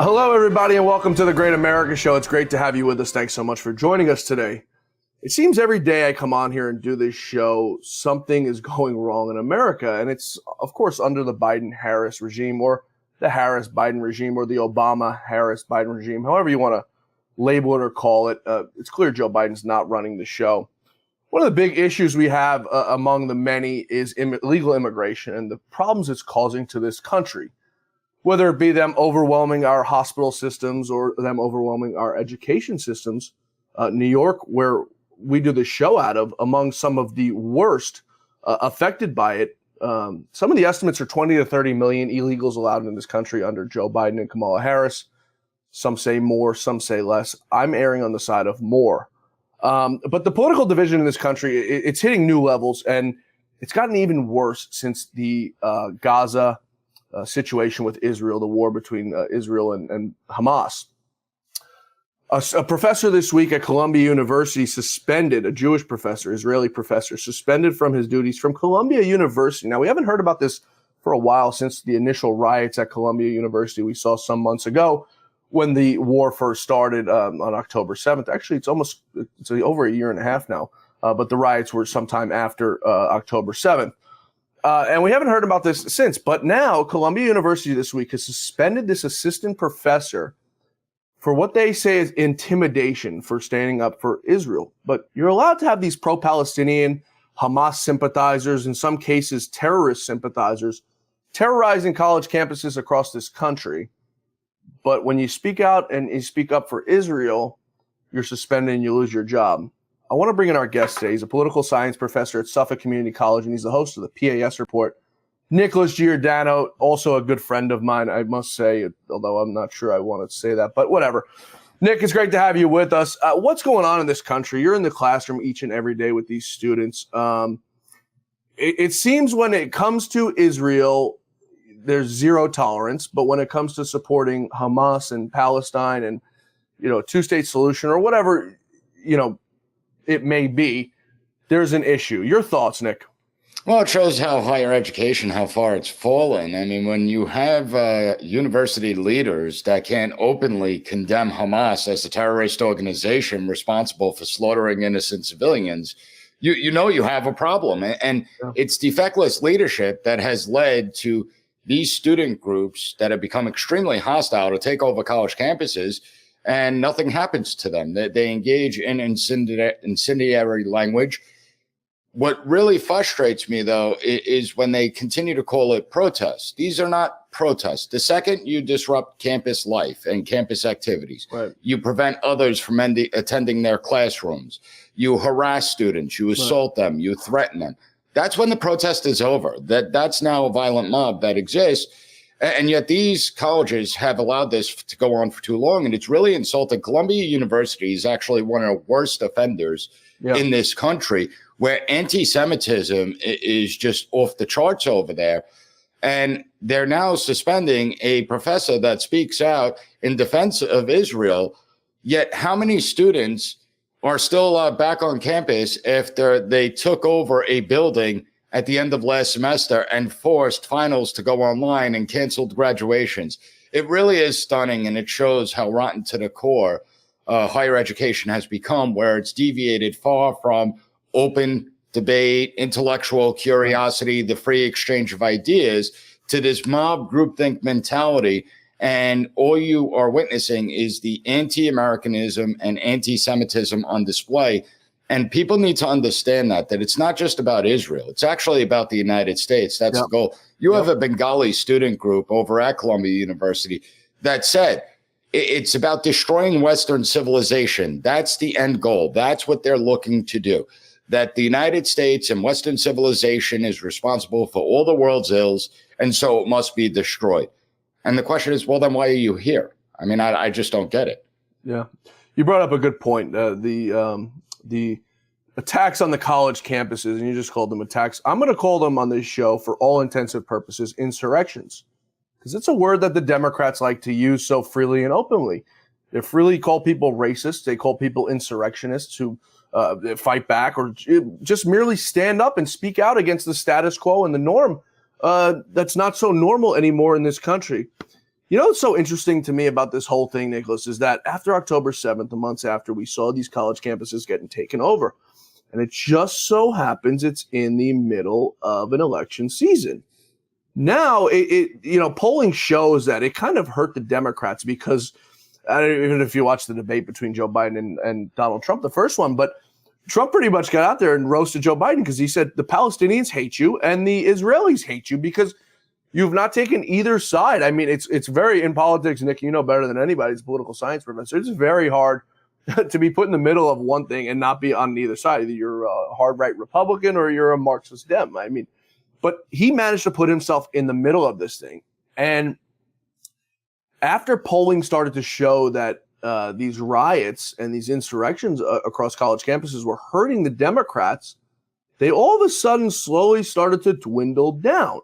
Hello, everybody, and welcome to the Great America Show. It's great to have you with us. Thanks so much for joining us today. It seems every day I come on here and do this show, something is going wrong in America. And it's, of course, under the Biden-Harris regime, or the Harris-Biden regime, or the Obama-Harris-Biden regime, however you want to label it or call it. It's clear Joe Biden's not running the show. One of the big issues we have among the many is illegal immigration and the problems it's causing to this country, whether it be them overwhelming our hospital systems or them overwhelming our education systems. New York, where we do the show out of, among some of the worst affected by it. Some of the estimates are 20 to 30 million illegals allowed in this country under Joe Biden and Kamala Harris. Some say more, some say less. I'm erring on the side of more. But the political division in this country, it's hitting new levels, and it's gotten even worse since the Gaza situation with Israel, the war between Israel and Hamas. A professor this week at Columbia University suspended, a Jewish professor, Israeli professor, suspended from his duties from Columbia University. Now, we haven't heard about this for a while since the initial riots at Columbia University we saw some months ago when the war first started on October 7th. Actually, it's over a year and a half now, but the riots were sometime after October 7th. And we haven't heard about this since, but now Columbia University this week has suspended this assistant professor for what they say is intimidation for standing up for Israel. But you're allowed to have these pro-Palestinian Hamas sympathizers, in some cases terrorist sympathizers, terrorizing college campuses across this country. But when you speak out and you speak up for Israel, you're suspended and you lose your job. I want to bring in our guest today. He's a political science professor at Suffolk Community College, and he's the host of the PAS Report. Nicholas Giordano, also a good friend of mine, I must say, although I'm not sure I want to say that, but whatever. Nick, it's great to have you with us. What's going on in this country? You're in the classroom each and every day with these students. It seems when it comes to Israel, there's zero tolerance, but when it comes to supporting Hamas and Palestine and, two-state solution or whatever, it may be, there's an issue. Your thoughts, Nick? Well, it shows how higher education, how far it's fallen. I mean, when you have university leaders that can't openly condemn Hamas as a terrorist organization responsible for slaughtering innocent civilians, you know you have a problem. And it's defectless leadership that has led to these student groups that have become extremely hostile to take over college campuses, and nothing happens to them. They engage in incendiary language. What really frustrates me, though, is when they continue to call it protests. These are not protests. The second you disrupt campus life and campus activities, right, you prevent others from attending their classrooms, you harass students, you assault them, you threaten them. That's when the protest is over. That's now a violent mob that exists. And yet these colleges have allowed this to go on for too long, and it's really insulting. Columbia University is actually one of the worst offenders in this country, where anti-Semitism is just off the charts over there. And they're now suspending a professor that speaks out in defense of Israel. Yet how many students are still back on campus after they took over a building at the end of last semester and forced finals to go online and canceled graduations? It really is stunning, and it shows how rotten to the core higher education has become, where it's deviated far from open debate, intellectual curiosity, the free exchange of ideas, to this mob groupthink mentality. And all you are witnessing is the anti-Americanism and anti-Semitism on display. And people need to understand that it's not just about Israel. It's actually about the United States. That's the goal. You have a Bengali student group over at Columbia University that said it's about destroying Western civilization. That's the end goal. That's what they're looking to do. That the United States and Western civilization is responsible for all the world's ills, and so it must be destroyed. And the question is, well, then why are you here? I mean, I just don't get it. Yeah. You brought up a good point. The attacks on the college campuses, and you just called them attacks. I'm going to call them on this show, for all intensive purposes, insurrections, because it's a word that the Democrats like to use so freely and openly. They freely call people racist. They call people insurrectionists who fight back or just merely stand up and speak out against the status quo and the norm that's not so normal anymore in this country. You know what's so interesting to me about this whole thing, Nicholas, is that after October 7th, the months after, we saw these college campuses getting taken over. And it just so happens it's in the middle of an election season. Now, polling shows that it kind of hurt the Democrats because even if you watch the debate between Joe Biden and Donald Trump, the first one, but Trump pretty much got out there and roasted Joe Biden because he said the Palestinians hate you and the Israelis hate you because you've not taken either side. I mean, it's very, in politics, Nick, you know better than anybody, as a political science professor, it's very hard to be put in the middle of one thing and not be on either side. Either you're a hard right Republican or you're a Marxist Dem. I mean, but he managed to put himself in the middle of this thing. And after polling started to show that these riots and these insurrections across college campuses were hurting the Democrats, they all of a sudden slowly started to dwindle down.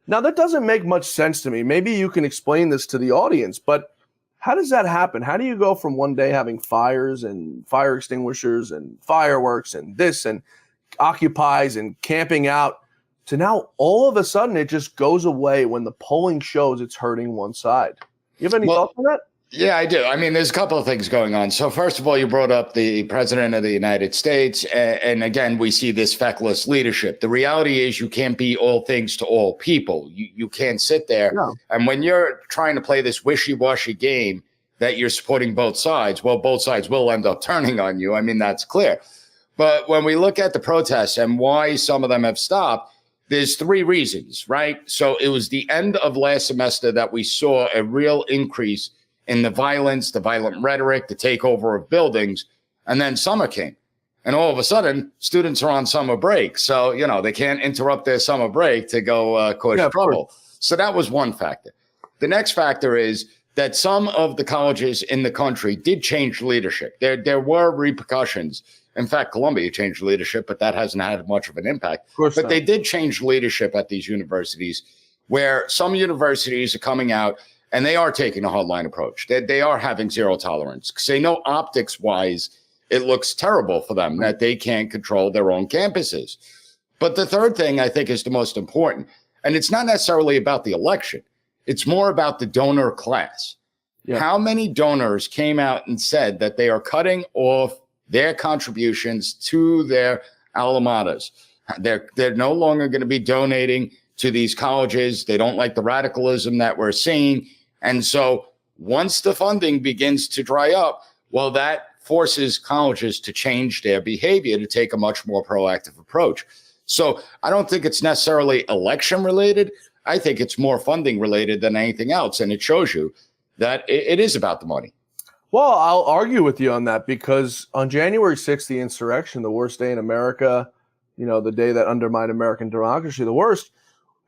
Now, that doesn't make much sense to me. Maybe you can explain this to the audience, but how does that happen? How do you go from one day having fires and fire extinguishers and fireworks and this and occupies and camping out to now all of a sudden it just goes away when the polling shows it's hurting one side? You have any thoughts on that? Yeah, I do. I mean, there's a couple of things going on. So first of all, you brought up the president of the United States. And again, we see this feckless leadership. The reality is you can't be all things to all people. You can't sit there. No. And when you're trying to play this wishy-washy game that you're supporting both sides, well, both sides will end up turning on you. I mean, that's clear. But when we look at the protests and why some of them have stopped, there's three reasons, right? So it was the end of last semester that we saw a real increase in the violence, the violent rhetoric, the takeover of buildings. And then summer came. And all of a sudden, students are on summer break. So, they can't interrupt their summer break to go cause trouble. So that was one factor. The next factor is that some of the colleges in the country did change leadership. There were repercussions. In fact, Columbia changed leadership, but that hasn't had much of an impact. But they did change leadership at these universities, where some universities are coming out and they are taking a hardline approach. They are having zero tolerance because they know optics-wise it looks terrible for them that they can't control their own campuses. But the third thing I think is the most important, and it's not necessarily about the election. It's more about the donor class. Yeah. How many donors came out and said that they are cutting off their contributions to their alma maters? They're no longer going to be donating to these colleges. They don't like the radicalism that we're seeing. And so once the funding begins to dry up, well, that forces colleges to change their behavior to take a much more proactive approach. So I don't think it's necessarily election related. I think it's more funding related than anything else. And it shows you that it is about the money. Well, I'll argue with you on that because on January 6th, the insurrection, the worst day in America, the day that undermined American democracy, the worst,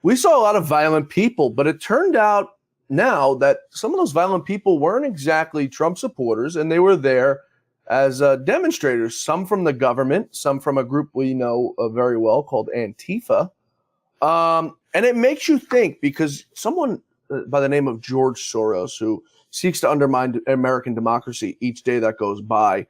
we saw a lot of violent people, but it turned out now that some of those violent people weren't exactly Trump supporters, and they were there as demonstrators, some from the government, some from a group we know very well called Antifa. And it makes you think because someone by the name of George Soros, who seeks to undermine American democracy each day that goes by,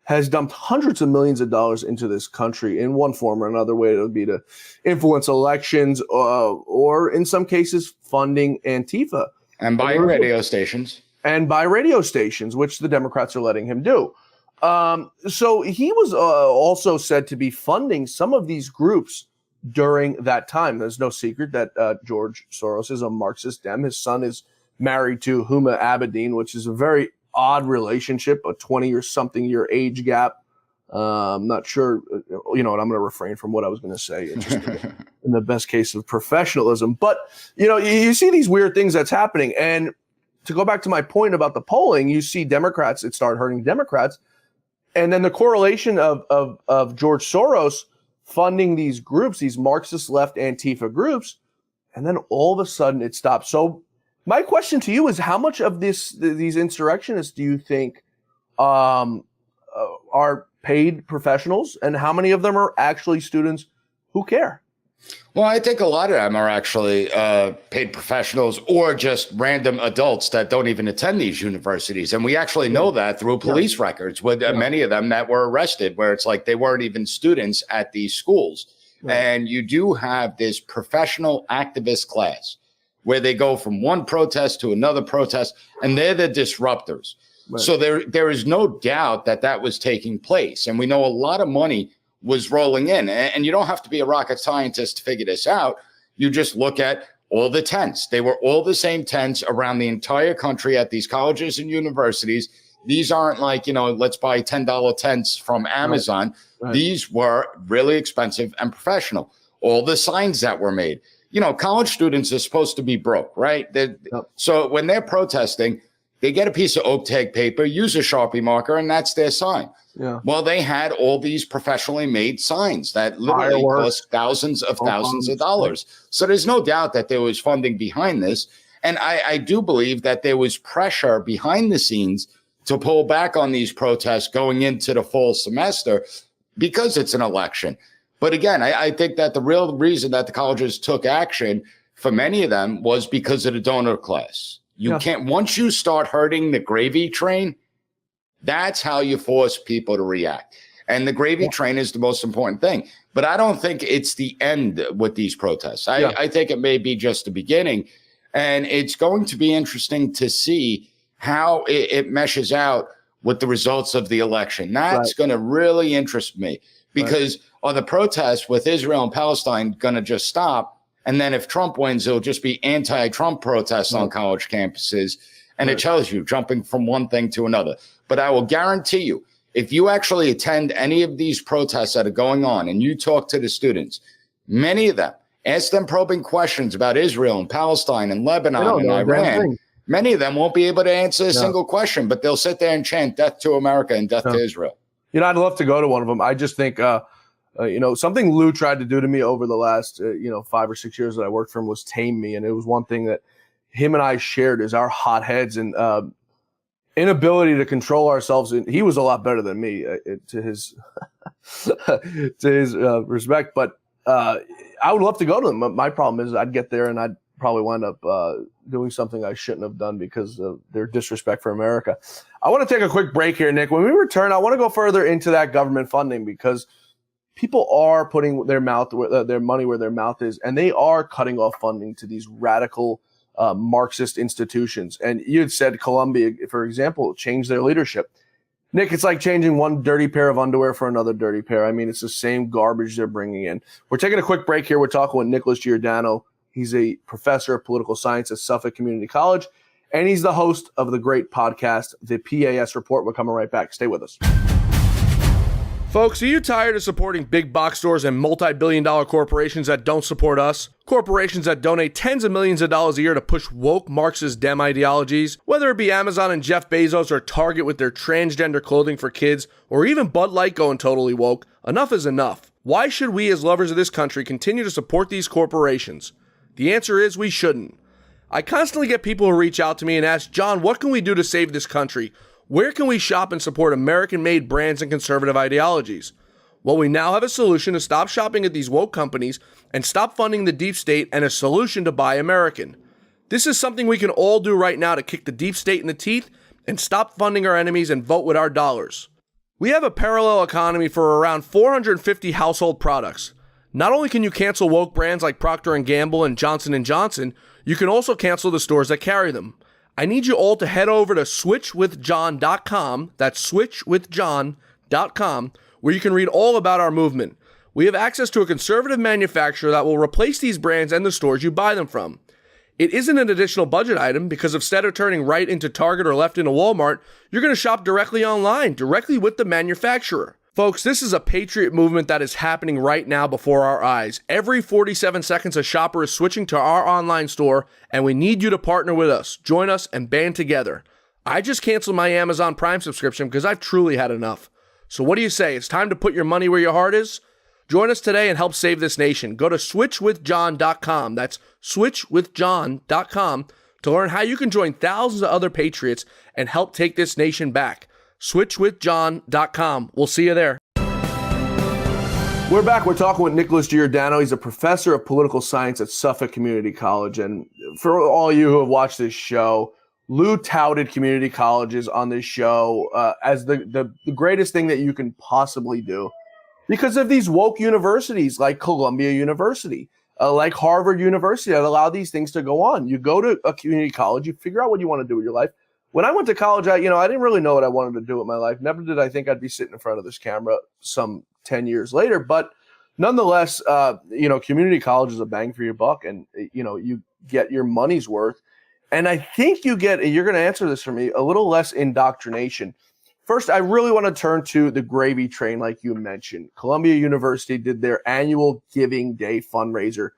has dumped hundreds of millions of dollars into this country in one form or another, way it would be to influence elections or in some cases funding Antifa. And by radio stations. And by radio stations, which the Democrats are letting him do. So he was also said to be funding some of these groups during that time. There's no secret that George Soros is a Marxist Dem. His son is married to Huma Abedin, which is a very odd relationship, a 20 or something year age gap. I'm not sure, I'm going to refrain from what I was going to say. It's just in the best case of professionalism. But, you see these weird things that's happening. And to go back to my point about the polling, you see Democrats, it started hurting Democrats. And then the correlation of George Soros funding these groups, these Marxist left Antifa groups, and then all of a sudden it stopped. So my question to you is, how much of these insurrectionists do you think are paid professionals, and how many of them are actually students who care? Well, I think a lot of them are actually paid professionals or just random adults that don't even attend these universities. And we actually know that through police records with many of them that were arrested, where it's like they weren't even students at these schools. And you do have this professional activist class where they go from one protest to another protest, and they're the disruptors. Right. So there is no doubt that that was taking place. And we know a lot of money was rolling in. And you don't have to be a rocket scientist to figure this out. You just look at all the tents. They were all the same tents around the entire country at these colleges and universities. These aren't like, let's buy $10 tents from Amazon. Right. These were really expensive and professional. All the signs that were made. College students are supposed to be broke, right? Yep. So when they're protesting, they get a piece of oak tag paper, use a Sharpie marker, and that's their sign. Yeah. Well, they had all these professionally made signs that literally cost thousands of dollars. So there's no doubt that there was funding behind this. And I do believe that there was pressure behind the scenes to pull back on these protests going into the fall semester because it's an election. But again, I think that the real reason that the colleges took action for many of them was because of the donor class. You can't, once you start hurting the gravy train, that's how you force people to react. And the gravy train is the most important thing. But I don't think it's the end with these protests. I think it may be just the beginning. And it's going to be interesting to see how it meshes out with the results of the election. That's going to really interest me because are the protests with Israel and Palestine going to just stop? And then if Trump wins, it'll just be anti-Trump protests on college campuses. And it tells you jumping from one thing to another. But I will guarantee you, if you actually attend any of these protests that are going on and you talk to the students, many of them, ask them probing questions about Israel and Palestine and Lebanon and Iran. Many of them won't be able to answer a single question, but they'll sit there and chant death to America and death to Israel. I'd love to go to one of them. I just think, something Lou tried to do to me over the last, 5 or 6 years that I worked for him was tame me. And it was one thing that him and I shared is our hotheads and inability to control ourselves. And he was a lot better than me to his respect. But I would love to go to them. My problem is I'd get there and I'd probably wind up doing something I shouldn't have done because of their disrespect for America. I want to take a quick break here, Nick. When we return, I want to go further into that government funding because people are putting their money where their mouth is, and they are cutting off funding to these radical Marxist institutions. And you had said Colombia, for example, changed their leadership. Nick, it's like changing one dirty pair of underwear for another dirty pair. I mean, it's the same garbage they're bringing in. We're taking a quick break here. We're talking with Nicholas Giordano. He's a professor of political science at Suffolk Community College, and he's the host of the great podcast, The PAS Report. We're coming right back. Stay with us. Folks, are you tired of supporting big box stores and multi-billion-dollar corporations that don't support us? Corporations that donate tens of millions of dollars a year to push woke Marxist dem ideologies? Whether it be Amazon and Jeff Bezos or Target with their transgender clothing for kids, or even Bud Light going totally woke, enough is enough. Why should we as lovers of this country continue to support these corporations? The answer is we shouldn't. I constantly get people who reach out to me and ask, John, what can we do to save this country? Where can we shop and support American-made brands and conservative ideologies? Well, we now have a solution to stop shopping at these woke companies and stop funding the deep state, and a solution to buy American. This is something we can all do right now to kick the deep state in the teeth and stop funding our enemies and vote with our dollars. We have a parallel economy for around 450 household products. Not only can you cancel woke brands like Procter & Gamble and Johnson & Johnson, you can also cancel the stores that carry them. I need you all to head over to switchwithjohn.com, that's switchwithjohn.com, where you can read all about our movement. We have access to a conservative manufacturer that will replace these brands and the stores you buy them from. It isn't an additional budget item because instead of turning right into Target or left into Walmart, you're going to shop directly online, directly with the manufacturer. Folks, this is a patriot movement that is happening right now before our eyes. Every 47 seconds, a shopper is switching to our online store, and we need you to partner with us, join us, and band together. I just canceled my Amazon Prime subscription because I've truly had enough. So what do you say? It's time to put your money where your heart is? Join us today and help save this nation. Go to switchwithjohn.com. That's switchwithjohn.com to learn how you can join thousands of other patriots and help take this nation back. switchwithjohn.com. We'll see you there. We're back. We're talking with Nicholas Giordano. He's a professor of political science at Suffolk Community College. And for all you who have watched this show, Lou touted community colleges on this show as the greatest thing that you can possibly do because of these woke universities like Columbia University. like Harvard University that allow these things to go on. You go to a community college, you figure out what you want to do with your life. When I went to college, I didn't really know what I wanted to do with my life. Never did I think I'd be sitting in front of this camera some 10 years later. But nonetheless, community college is a bang for your buck, and, you get your money's worth. And I think you're going to answer this for me, a little less indoctrination. First, I really want to turn to the gravy train, like you mentioned. Columbia University did their annual Giving Day fundraiser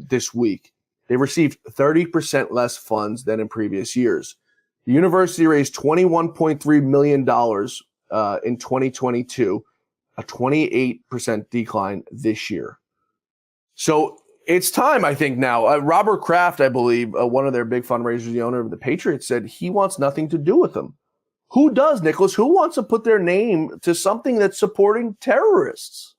this week. They received 30% less funds than in previous years. The university raised $21.3 million in 2022, a 28% decline this year. So it's time, I think, now. Robert Kraft, I believe, one of their big fundraisers, the owner of the Patriots, said he wants nothing to do with them. Who does, Nicholas? Who wants to put their name to something that's supporting terrorists?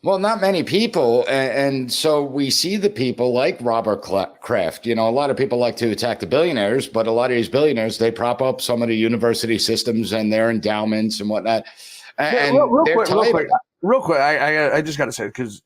Well, not many people. And so we see the people like Robert Kraft. A lot of people like to attack the billionaires, but a lot of these billionaires, they prop up some of the university systems and their endowments and whatnot. And real quick, I just got to say it because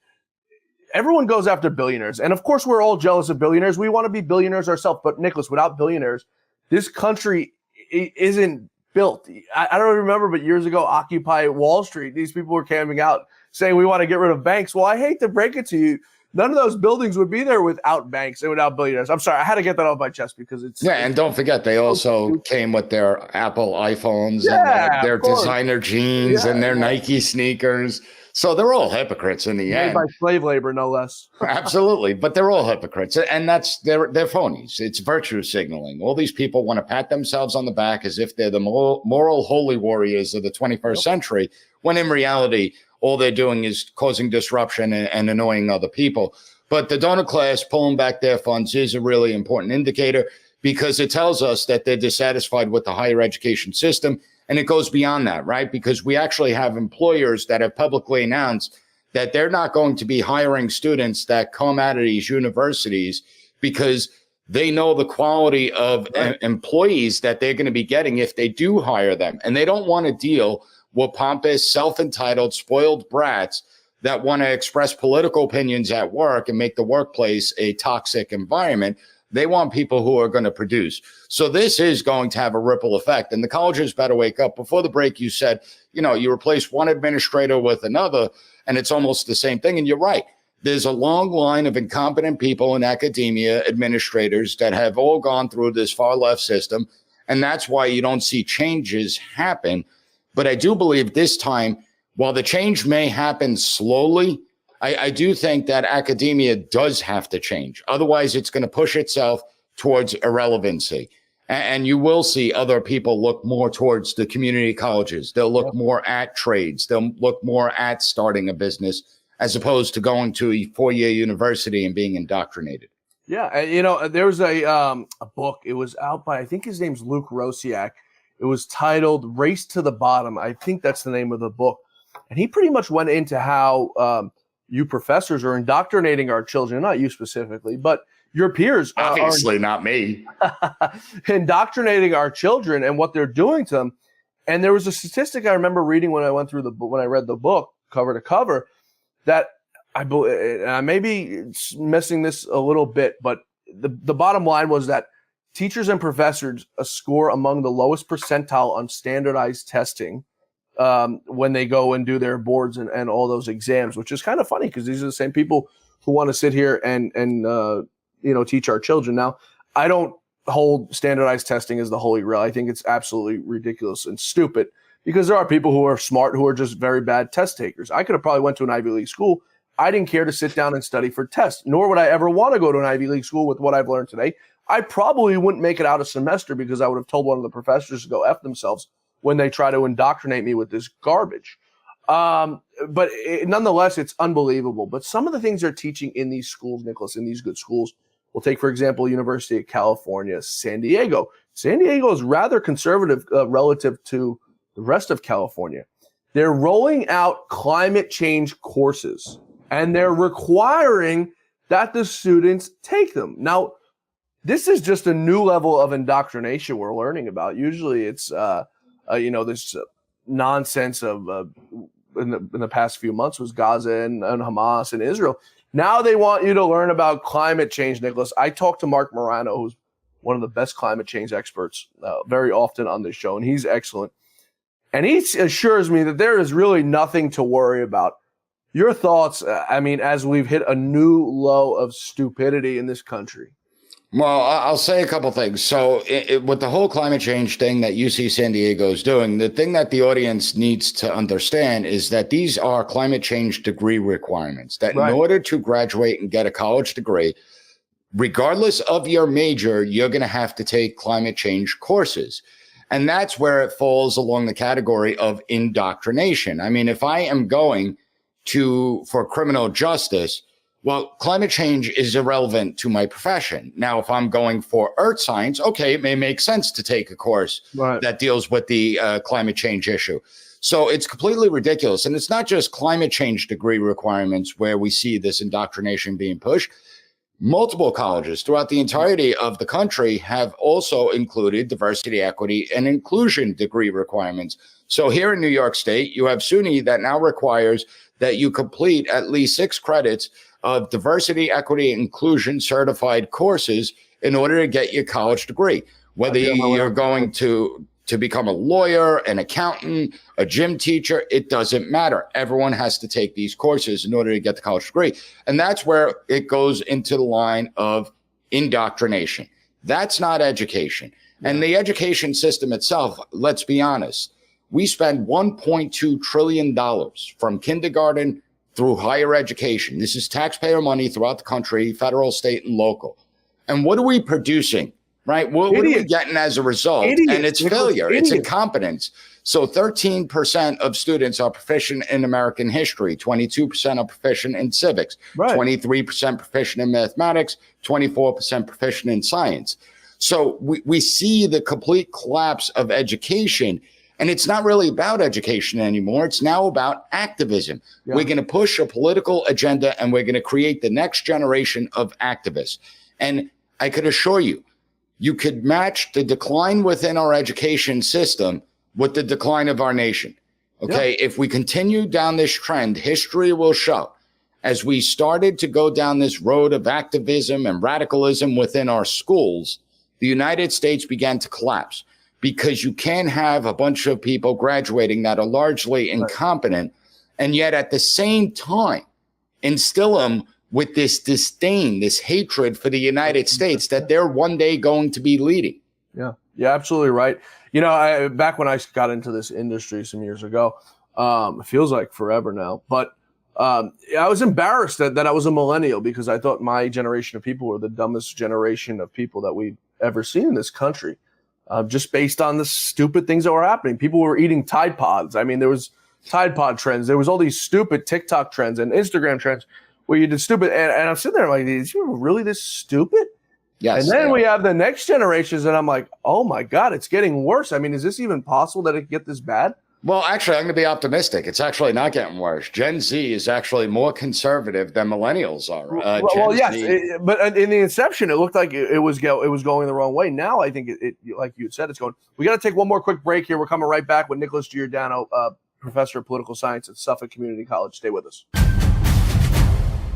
everyone goes after billionaires. And of course, we're all jealous of billionaires. We want to be billionaires ourselves. But Nicholas, without billionaires, this country isn't built. I don't remember, but years ago, Occupy Wall Street, these people were camping out saying we want to get rid of banks. Well, I hate to break it to you. None of those buildings would be there without banks and without billionaires. I'm sorry. I had to get that off my chest because it's... Yeah, and don't forget, they also came with their Apple iPhones and their designer jeans and their Nike sneakers. So they're all hypocrites in the end. Made by slave labor, no less. Absolutely. But they're all hypocrites. And they're phonies. It's virtue signaling. All these people want to pat themselves on the back as if they're the moral holy warriors of the 21st century, when in reality, all they're doing is causing disruption and annoying other people. But the donor class pulling back their funds is a really important indicator because it tells us that they're dissatisfied with the higher education system. And it goes beyond that, right? Because we actually have employers that have publicly announced that they're not going to be hiring students that come out of these universities because they know the quality of employees that they're going to be getting if they do hire them. And they don't want to deal with pompous, self-entitled, spoiled brats that want to express political opinions at work and make the workplace a toxic environment. They want people who are going to produce. So this is going to have a ripple effect. And the colleges better wake up. Before the break, you said, you replace one administrator with another, and it's almost the same thing. And you're right. There's a long line of incompetent people in academia, administrators that have all gone through this far left system. And that's why you don't see changes happen. But I do believe this time, while the change may happen slowly, I do think that academia does have to change. Otherwise, it's going to push itself towards irrelevancy. And you will see other people look more towards the community colleges. They'll look more at trades. They'll look more at starting a business as opposed to going to a four-year university and being indoctrinated. Yeah. There was a book. It was out by, I think his name's Luke Rosiak. It was titled Race to the Bottom. I think that's the name of the book. And he pretty much went into how you professors are indoctrinating our children, not you specifically, but your peers. Obviously not me. Indoctrinating our children and what they're doing to them. And there was a statistic I remember reading when I went through when I read the book cover to cover that I may be missing this a little bit, but the bottom line was that teachers and professors score among the lowest percentile on standardized testing when they go and do their boards and all those exams, which is kind of funny because these are the same people who want to sit here and teach our children. Now, I don't hold standardized testing as the holy grail. I think it's absolutely ridiculous and stupid because there are people who are smart who are just very bad test takers. I could have probably went to an Ivy League school. I didn't care to sit down and study for tests, nor would I ever want to go to an Ivy League school with what I've learned today. I probably wouldn't make it out a semester because I would have told one of the professors to go F themselves when they try to indoctrinate me with this garbage. Nonetheless, it's unbelievable. But some of the things they're teaching in these schools, Nicholas, in these good schools, we'll take, for example, University of California, San Diego. San Diego is rather conservative relative to the rest of California. They're rolling out climate change courses, and they're requiring that the students take them. Now, this is just a new level of indoctrination we're learning about. Usually it's, this nonsense of in the past few months was Gaza and Hamas and Israel. Now they want you to learn about climate change, Nicholas. I talked to Mark Morano, who's one of the best climate change experts, very often on this show, and he's excellent. And he assures me that there is really nothing to worry about. Your thoughts, as we've hit a new low of stupidity in this country? Well, I'll say a couple things. So with the whole climate change thing that UC San Diego is doing, the thing that the audience needs to understand is that these are climate change degree requirements, that in order to graduate and get a college degree, regardless of your major, you're going to have to take climate change courses. And that's where it falls along the category of indoctrination. I mean, if I am going for criminal justice, well, climate change is irrelevant to my profession. Now, if I'm going for earth science, okay, it may make sense to take a course that deals with the climate change issue. So it's completely ridiculous. And it's not just climate change degree requirements where we see this indoctrination being pushed. Multiple colleges throughout the entirety of the country have also included diversity, equity, and inclusion degree requirements. So here in New York State, you have SUNY that now requires that you complete at least 6 credits of diversity, equity, and inclusion certified courses in order to get your college degree. Whether you're going to become a lawyer, an accountant, a gym teacher, it doesn't matter. Everyone has to take these courses in order to get the college degree. And that's where it goes into the line of indoctrination. That's not education. And the education system itself, let's be honest, we spend $1.2 trillion from kindergarten through higher education. This is taxpayer money throughout the country, federal, state, and local. And what are we producing, right? What are we getting as a result? And it's failure. It's incompetence. So 13% of students are proficient in American history. 22% are proficient in civics. 23% proficient in mathematics. 24% proficient in science. So we see the complete collapse of education. And it's not really about education anymore. It's now about activism. We're going to push a political agenda and we're going to create the next generation of activists. And I could assure you, you could match the decline within our education system with the decline of our nation. Okay. If we continue down this trend, history will show as we started to go down this road of activism and radicalism within our schools, the United States began to collapse. Because you can't have a bunch of people graduating that are largely incompetent and yet at the same time instill them with this disdain, this hatred for the United States that they're one day going to be leading. Yeah, absolutely right. You know, back when I got into this industry some years ago, it feels like forever now, but I was embarrassed that I was a millennial because I thought my generation of people were the dumbest generation of people that we've ever seen in this country. Just based on the stupid things that were happening. People were eating Tide Pods. I mean, there was Tide Pod trends. There was all these stupid TikTok trends and Instagram trends where you did stupid. And I'm sitting there like, is you really this stupid? Yes. And then we have the next generations and I'm like, oh my God, it's getting worse. I mean, is this even possible that it could get this bad? Well, actually, I'm going to be optimistic. It's actually not getting worse. Gen Z is actually more conservative than millennials are. Yes, but in the inception, it looked like it was going the wrong way. Now, I think it like you said, it's going. We got to take one more quick break here. We're coming right back with Nicholas Giordano, professor of political science at Suffolk Community College. Stay with us.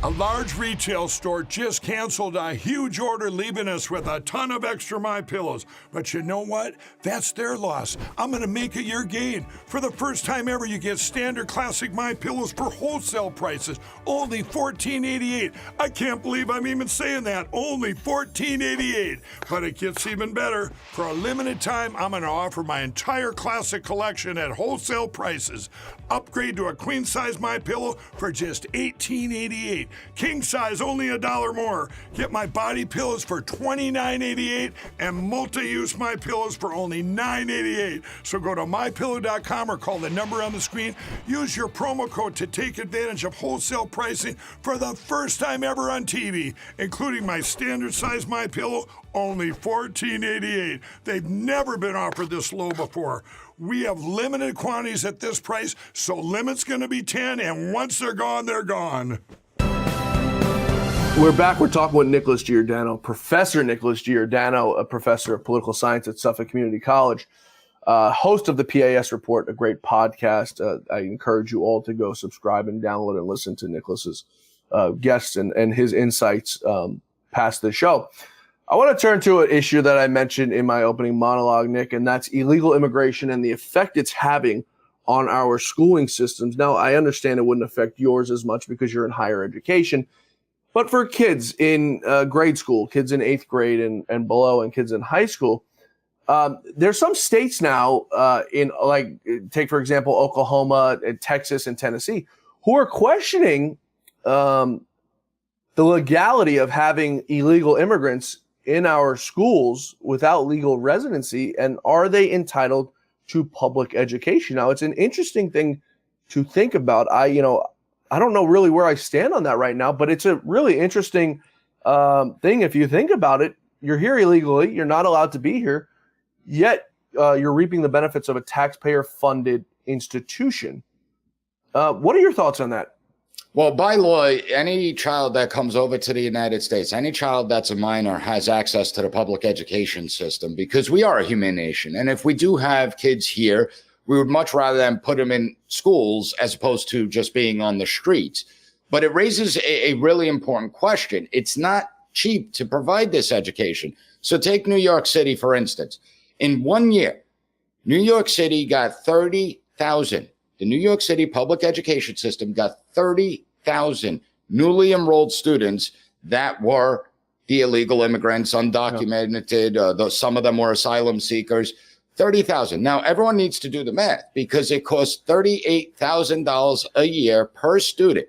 A large retail store just canceled a huge order, leaving us with a ton of extra MyPillows. But you know what? That's their loss. I'm going to make it your gain. For the first time ever, you get standard classic MyPillows for wholesale prices, only $14.88. I can't believe I'm even saying that. Only $14.88. But it gets even better. For a limited time, I'm going to offer my entire classic collection at wholesale prices. Upgrade to a queen size MyPillow for just $18.88. King size only $1 more. Get my body pillows for $29.88 and multi-use MyPillows for only $9.88. So go to mypillow.com or call the number on the screen. Use your promo code to take advantage of wholesale pricing for the first time ever on TV, including my standard size MyPillow, only $14.88. They've never been offered this low before. We have limited quantities at this price, so limit's going to be 10, and once they're gone, they're gone. We're back. We're talking with Nicholas Giordano, Professor Nicholas Giordano, a professor of political science at Suffolk Community College, host of the PAS Report, a great podcast. I encourage you all to go subscribe and download and listen to Nicholas's guests and his insights past the show. I want to turn to an issue that I mentioned in my opening monologue, Nick, and that's illegal immigration and the effect it's having on our schooling systems. Now, I understand it wouldn't affect yours as much because you're in higher education, but for kids in grade school, kids in 8th grade and below, and kids in high school, there's some states now in, like, take, for example, Oklahoma, and Texas, and Tennessee, who are questioning the legality of having illegal immigrants in our schools without legal residency, and are they entitled to public education? Now, it's an interesting thing to think about. I don't know really where I stand on that right now, but it's a really interesting thing. If you think about it, you're here illegally, you're not allowed to be here, yet you're reaping the benefits of a taxpayer-funded institution. What are your thoughts on that? Well, by law, any child that comes over to the United States, any child that's a minor has access to the public education system because we are a human nation. And if we do have kids here, we would much rather them put them in schools as opposed to just being on the streets. But it raises a really important question. It's not cheap to provide this education. So take New York City, for instance. In 1 year, New York City got 30,000. The New York City public education system got 30,000 newly enrolled students that were the illegal immigrants, undocumented. Some of them were asylum seekers. 30,000. Now, everyone needs to do the math because it costs $38,000 a year per student.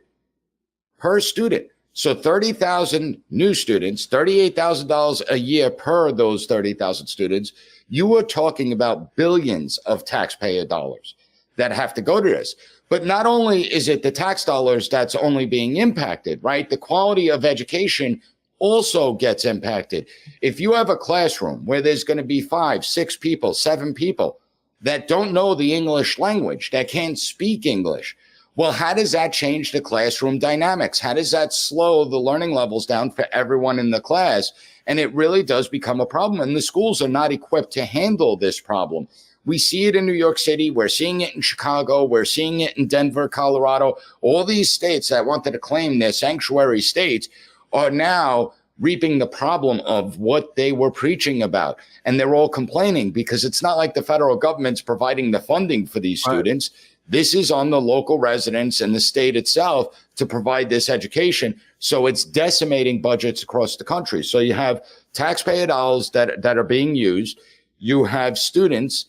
Per student. So 30,000 new students, $38,000 a year per those 30,000 students. You are talking about billions of taxpayer dollars that have to go to this. But not only is it the tax dollars that's only being impacted, right? The quality of education also gets impacted. If you have a classroom where there's going to be 5, 6 people, 7 people that don't know the English language, that can't speak English, well, how does that change the classroom dynamics? How does that slow the learning levels down for everyone in the class? And it really does become a problem. And the schools are not equipped to handle this problem. We see it in New York City. We're seeing it in Chicago. We're seeing it in Denver, Colorado. All these states that wanted to claim their sanctuary states are now reaping the problem of what they were preaching about. And they're all complaining because it's not like the federal government's providing the funding for these students. This is on the local residents and the state itself to provide this education. So it's decimating budgets across the country. So you have taxpayer dollars that are being used. You have students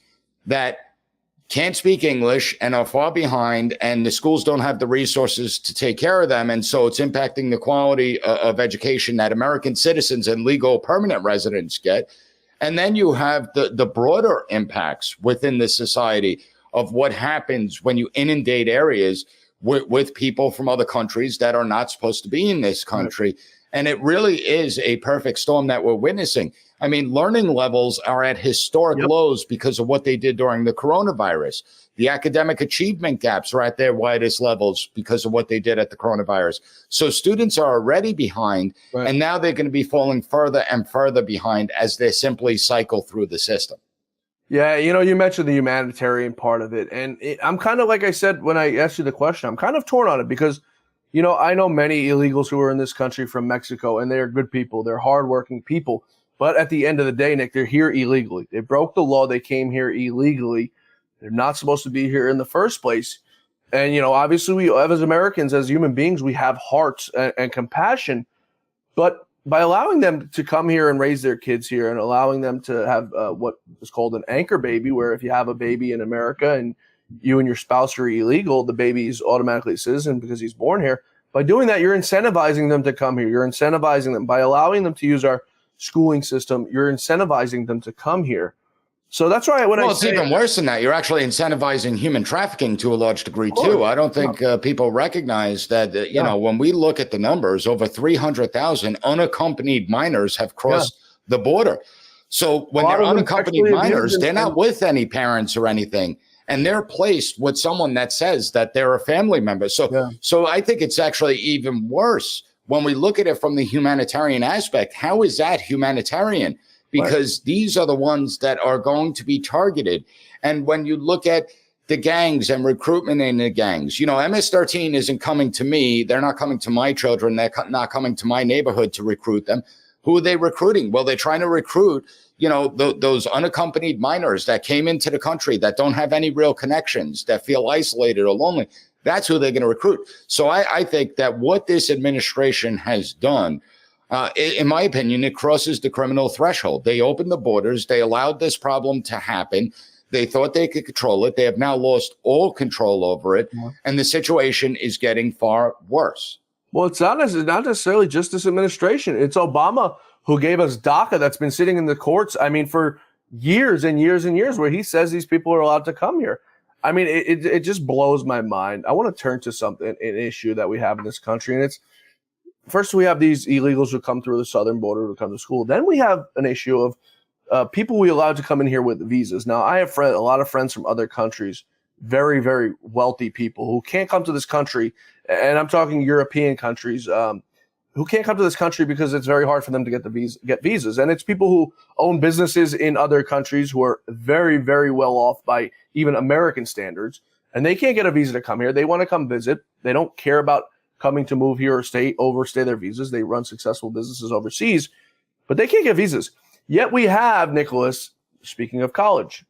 that can't speak English and are far behind, and the schools don't have the resources to take care of them. And so it's impacting the quality of education that American citizens and legal permanent residents get. And then you have the broader impacts within the society of what happens when you inundate areas with people from other countries that are not supposed to be in this country. Right. And it really is a perfect storm that we're witnessing. I mean, learning levels are at historic lows because of what they did during the coronavirus. The academic achievement gaps are at their widest levels because of what they did at the coronavirus. So students are already behind, and now they're going to be falling further and further behind as they simply cycle through the system. Yeah, you mentioned the humanitarian part of it. And I'm kind of, like I said when I asked you the question, I'm kind of torn on it because, I know many illegals who are in this country from Mexico, and they're good people. They're hardworking people. But at the end of the day, Nick, they're here illegally. They broke the law. They came here illegally. They're not supposed to be here in the first place. And, obviously we, as Americans, as human beings, we have hearts and compassion. But by allowing them to come here and raise their kids here and allowing them to have what is called an anchor baby, where if you have a baby in America and you and your spouse are illegal, the baby is automatically a citizen because he's born here. By doing that, you're incentivizing them to come here. You're incentivizing them by allowing them to use our schooling system. You're incentivizing them to come here. So that's why it's even worse than that. You're actually incentivizing human trafficking to a large degree too. I don't think people recognize that, when we look at the numbers, over 300,000 unaccompanied minors have crossed the border. So when they're unaccompanied minors, they're not with any parents or anything. And they're placed with someone that says that they're a family member. So I think it's actually even worse when we look at it from the humanitarian aspect. How is that humanitarian? Because these are the ones that are going to be targeted. And when you look at the gangs and recruitment in the gangs. You know, MS-13 isn't coming to me. They're not coming to my children. They're not coming to my neighborhood to recruit them. Who are they recruiting? Well, they're trying to recruit, you know, those unaccompanied minors that came into the country that don't have any real connections, that feel isolated or lonely. That's who they're going to recruit. So I think that what this administration has done, in my opinion, it crosses the criminal threshold. They opened the borders. They allowed this problem to happen. They thought they could control it. They have now lost all control over it. Yeah. And the situation is getting far worse. Well, it's not necessarily just this administration. It's Obama who gave us DACA that's been sitting in the courts, I mean, for years and years and years, where he says these people are allowed to come here. I mean, it just blows my mind. I want to turn to an issue that we have in this country. And it's, first we have these illegals who come through the southern border to come to school. Then we have an issue of people we allowed to come in here with visas. Now, I have a lot of friends from other countries, very, very wealthy people who can't come to this country, and I'm talking European countries, who can't come to this country because it's very hard for them to get visas. And it's people who own businesses in other countries who are very, very well off by even American standards, and they can't get a visa to come here. They want to come visit. They don't care about coming to move here or overstay their visas. They run successful businesses overseas, but they can't get visas. Yet we have, Nicholas, speaking of college,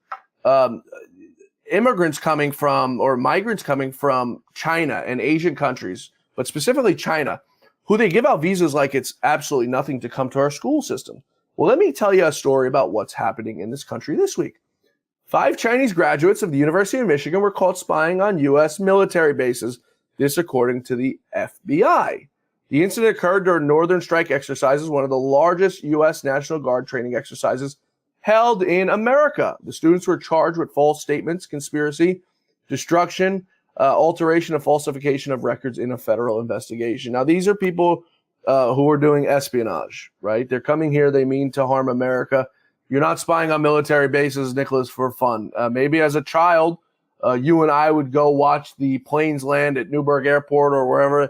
migrants coming from China and Asian countries, but specifically China, who they give out visas like it's absolutely nothing to come to our school system. Well, let me tell you a story about what's happening in this country this week. 5 Chinese graduates of the University of Michigan were caught spying on U.S. military bases, this according to the FBI. The incident occurred during Northern Strike exercises, one of the largest U.S. National Guard training exercises held in America. The students were charged with false statements, conspiracy, destruction, alteration, and falsification of records in a federal investigation. Now, these are people who are doing espionage, right? They're coming here. They mean to harm America. You're not spying on military bases, Nicholas, for fun. Maybe as a child, you and I would go watch the planes land at Newburgh Airport or wherever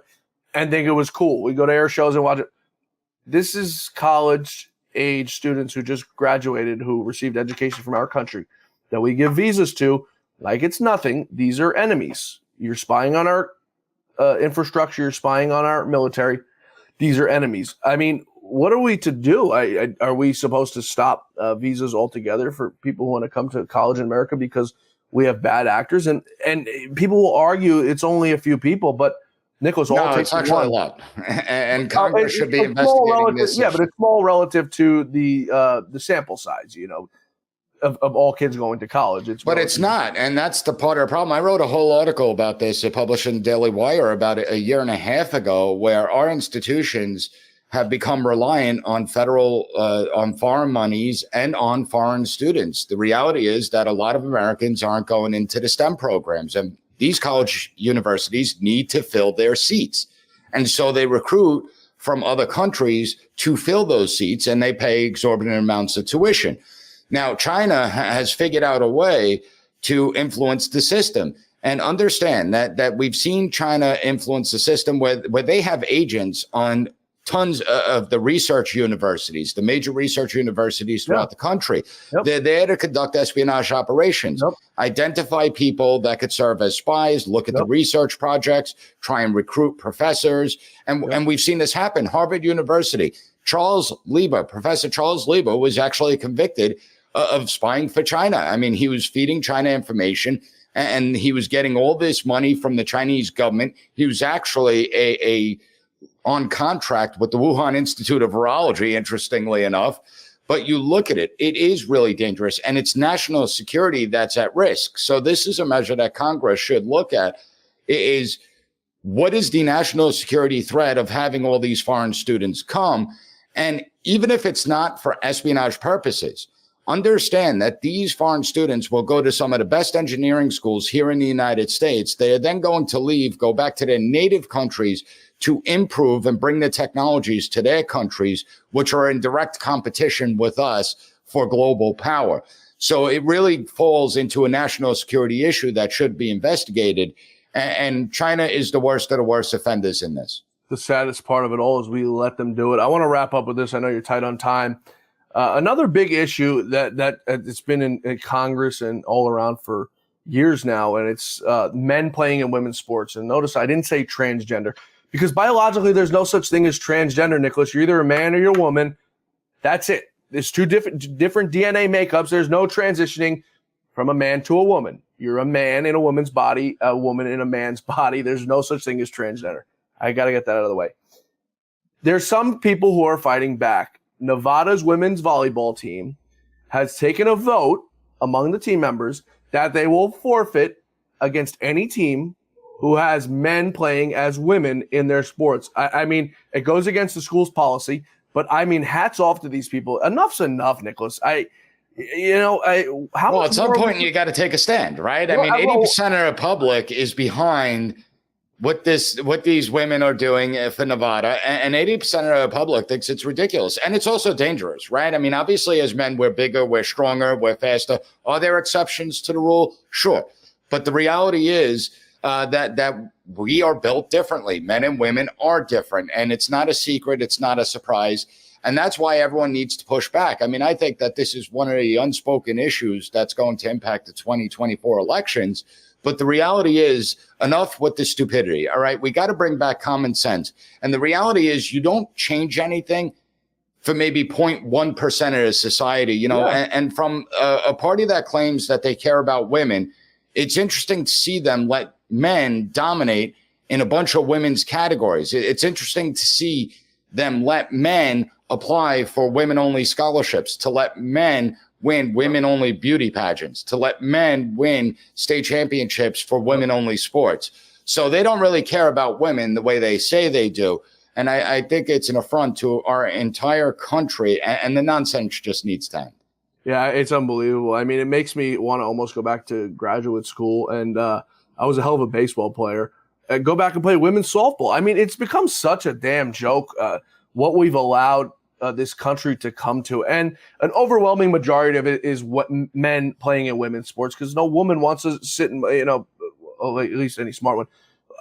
and think it was cool. We go to air shows and watch it. This is college-age students who just graduated, who received education from our country, that we give visas to like it's nothing. These are enemies. You're spying on our infrastructure. You're spying on our military. These are enemies. I mean, what are we to do? Are we supposed to stop visas altogether for people who want to come to college in America because we have bad actors? And people will argue it's only a few people, but Nicholas, it's actually a lot, and Congress should be investigating this. Yeah, but it's small relative to the sample size, you know, of all kids going to college. It's not, and that's the part of the problem. I wrote a whole article about this, published in Daily Wire about a year and a half ago, where our institutions have become reliant on on foreign monies and on foreign students. The reality is that a lot of Americans aren't going into the STEM programs, and these college universities need to fill their seats. And so they recruit from other countries to fill those seats, and they pay exorbitant amounts of tuition. Now, China has figured out a way to influence the system. And understand that we've seen China influence the system where they have agents on tons of the research universities, the major research universities throughout the country. Yep. They're there to conduct espionage operations, identify people that could serve as spies, look at the research projects, try and recruit professors. And we've seen this happen. Harvard University, Professor Charles Lieber was actually convicted of spying for China. I mean, he was feeding China information, and he was getting all this money from the Chinese government. He was actually on contract with the Wuhan Institute of Virology, interestingly enough. But you look at it, it is really dangerous, and it's national security that's at risk. So this is a measure that Congress should look at, is what is the national security threat of having all these foreign students come? And even if it's not for espionage purposes, understand that these foreign students will go to some of the best engineering schools here in the United States. They are then going to leave, go back to their native countries to improve and bring the technologies to their countries, which are in direct competition with us for global power. So it really falls into a national security issue that should be investigated. And China is the worst of the worst offenders in this. The saddest part of it all is we let them do it. I want to wrap up with this. I know you're tight on time. Another big issue that it's been in Congress and all around for years now, and it's men playing in women's sports. And notice I didn't say transgender, because biologically there's no such thing as transgender, Nicholas. You're either a man or you're a woman. That's it. There's two different DNA makeups. There's no transitioning from a man to a woman. You're a man in a woman's body, a woman in a man's body. There's no such thing as transgender. I got to get that out of the way. There's some people who are fighting back. Nevada's women's volleyball team has taken a vote among the team members that they will forfeit against any team who has men playing as women in their sports. I mean, it goes against the school's policy, but I mean, hats off to these people. Enough's enough, Nicholas. At some point you got to take a stand, right? I mean, 80% of the public is behind what these women are doing for Nevada, and 80% of the public thinks it's ridiculous, and it's also dangerous, right? I mean, obviously, as men, we're bigger, we're stronger, we're faster. Are there exceptions to the rule? Sure, but the reality is that we are built differently. Men and women are different, and it's not a secret. It's not a surprise. And that's why everyone needs to push back. I mean, I think that this is one of the unspoken issues that's going to impact the 2024 elections. But the reality is, enough with the stupidity. All right, we got to bring back common sense. And the reality is, you don't change anything for maybe 0.1% of the society, and from a party that claims that they care about women, it's interesting to see them let men dominate in a bunch of women's categories. It's interesting to see them let men apply for women-only scholarships, to let men win women-only beauty pageants, to let men win state championships for women-only sports. So they don't really care about women the way they say they do. And I think it's an affront to our entire country, and the nonsense just needs to end. Yeah, it's unbelievable. I mean, it makes me want to almost go back to graduate school, and I was a hell of a baseball player. Go back and play women's softball. I mean, it's become such a damn joke what we've allowed this country to come to. And an overwhelming majority of it is what men playing in women's sports, because no woman wants to sit and, at least any smart one.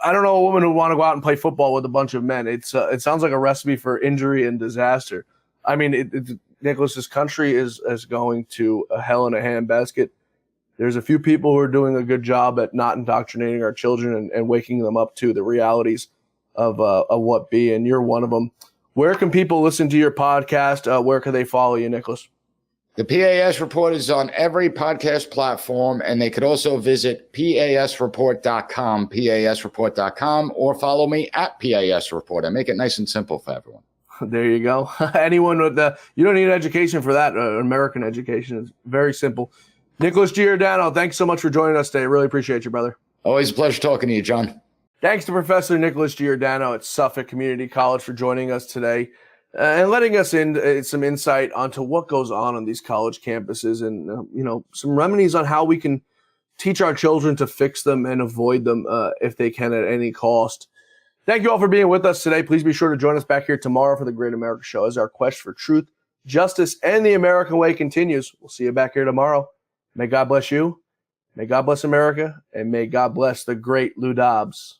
I don't know a woman who want to go out and play football with a bunch of men. It sounds like a recipe for injury and disaster. I mean, Nicholas, this country is going to a hell in a handbasket. There's a few people who are doing a good job at not indoctrinating our children and waking them up to the realities of what be, and you're one of them. Where can people listen to your podcast? Where can they follow you, Nicholas? The PAS Report is on every podcast platform, and they could also visit pasreport.com, pasreport.com, or follow me at PAS Report. I make it nice and simple for everyone. There you go. Anyone with you don't need an education for that. American education is very simple. Nicholas Giordano, thanks so much for joining us today. Really appreciate you, brother. Always a pleasure talking to you, John. Thanks to Professor Nicholas Giordano at Suffolk Community College for joining us today and letting us in some insight onto what goes on these college campuses, and some remedies on how we can teach our children to fix them and avoid them if they can at any cost. Thank you all for being with us today. Please be sure to join us back here tomorrow for the Great America Show as our quest for truth, justice, and the American way continues. We'll see you back here tomorrow. May God bless you. May God bless America. And may God bless the great Lou Dobbs.